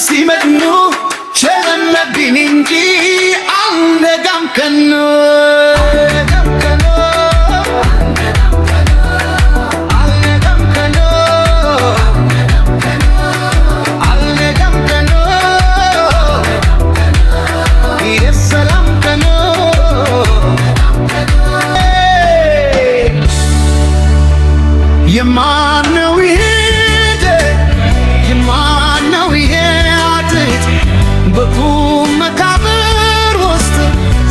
ሲመድኑ ቸለመብኝ እንጂ አልነጋም ከኖ የማነው ይሄ የማነው ይሄ አጥንት በቁም መቃብር ውስጥ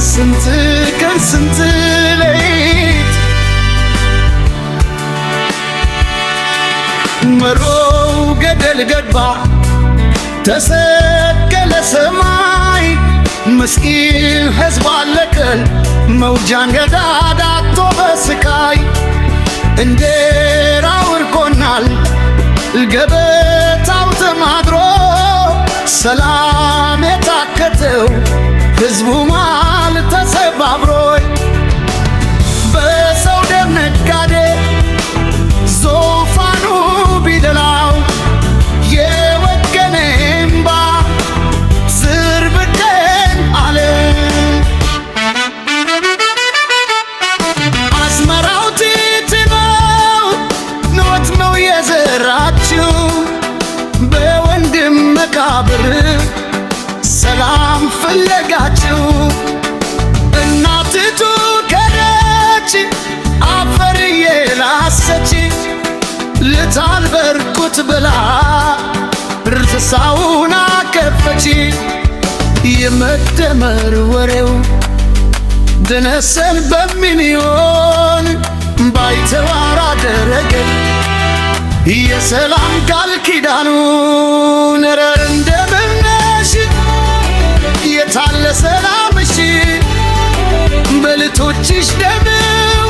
ስንት ቀን ስንት ሌሊት መሮው ገደል ገባ ተሰቀለ ሰማይ ምስኪን ሕዝብ አለቀ መውጃን ገዳዳ አጥቶ በስቃይ እንጀራው እርቆናል ገበታው ተማድሮ ሰላም የታከተው ሕዝቡ ማል ተሰባብሮ በሰው ደም ነጋዴ ዙፋኑ ቢደላው የወገኔ እምባ ዝር ብቀን አለ አስመራው የዘራችው በወንድም መቃብር ሰላም ፍለጋችው እናቲቱ ከደች አፈር የላሰች ልታልበርኩት ብላ ርትሳውን አከፈች የመደመር ወሬው ደነሰን በሚሊዮን ባይተዋር አደረገ የሰላም ቃል ኪዳኑን ኧረ እንደምን ነሽ የታለ ሰላምሽ በልቶችሽ ደምው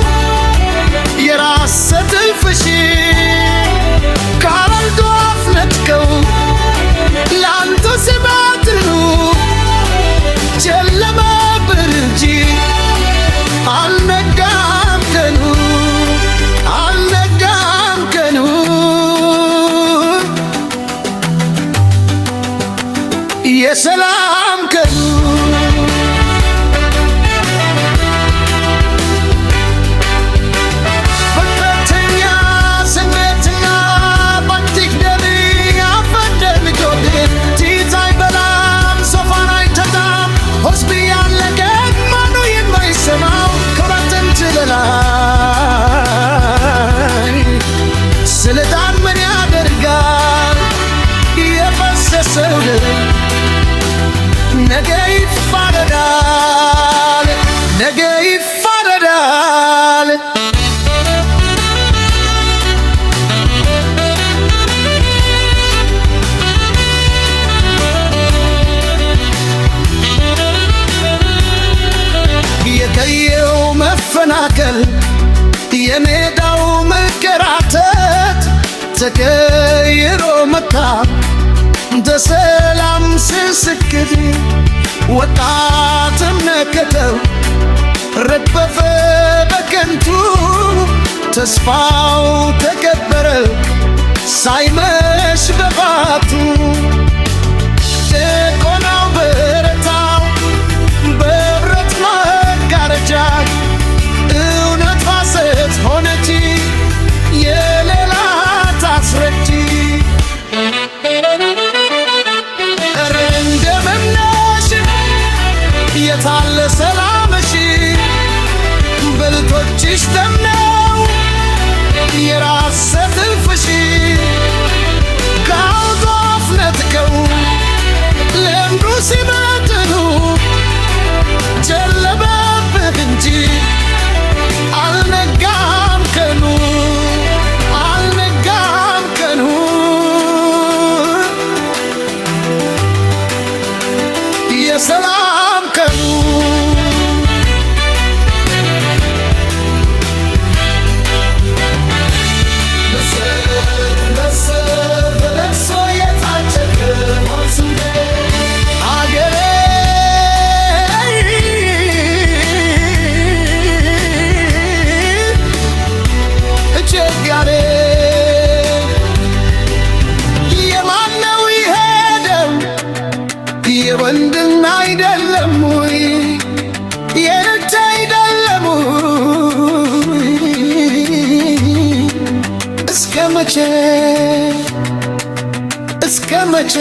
የራሰት እልፍሽ ካልዶ አፍነትከው ላንተ ስባትኑ ጨለማ ብርጂ አልነጋም ቀኑ አልነጋም ቀኑ የሰላም ቀኑ ፍቅረተኛ ስሜትና ባንቲክ ደም ያፈደል ጆቴ ቲታይ በላም ሶፋን አይተታም ሆስቢ ያለቀን ማኑ የማይሰማው ክብረትን ትልላይ ስልጣን ምን ያደርጋል የፈሰሰው ነገ ይፋረዳል ነገ ይፋረዳል የቀየው መፈናቀል የሜዳው መከራተት ተቀይሮ መጣ ተሰላም ስስክት ወጣትም ነከተው ረገፈ በከንቱ ተስፋው ተቀበረ ሳይመሽ በፋቱ ጭቆናው በረታው በብረት መጋረጃ እውነት ሐሰት ሆነች የሌላ ታስረጂ የታለ ሰላምሽ በልቶችሽ ደም ነው የራሰት እልፍሽ ካልዶ አፍነ መቼ እስከ መቼ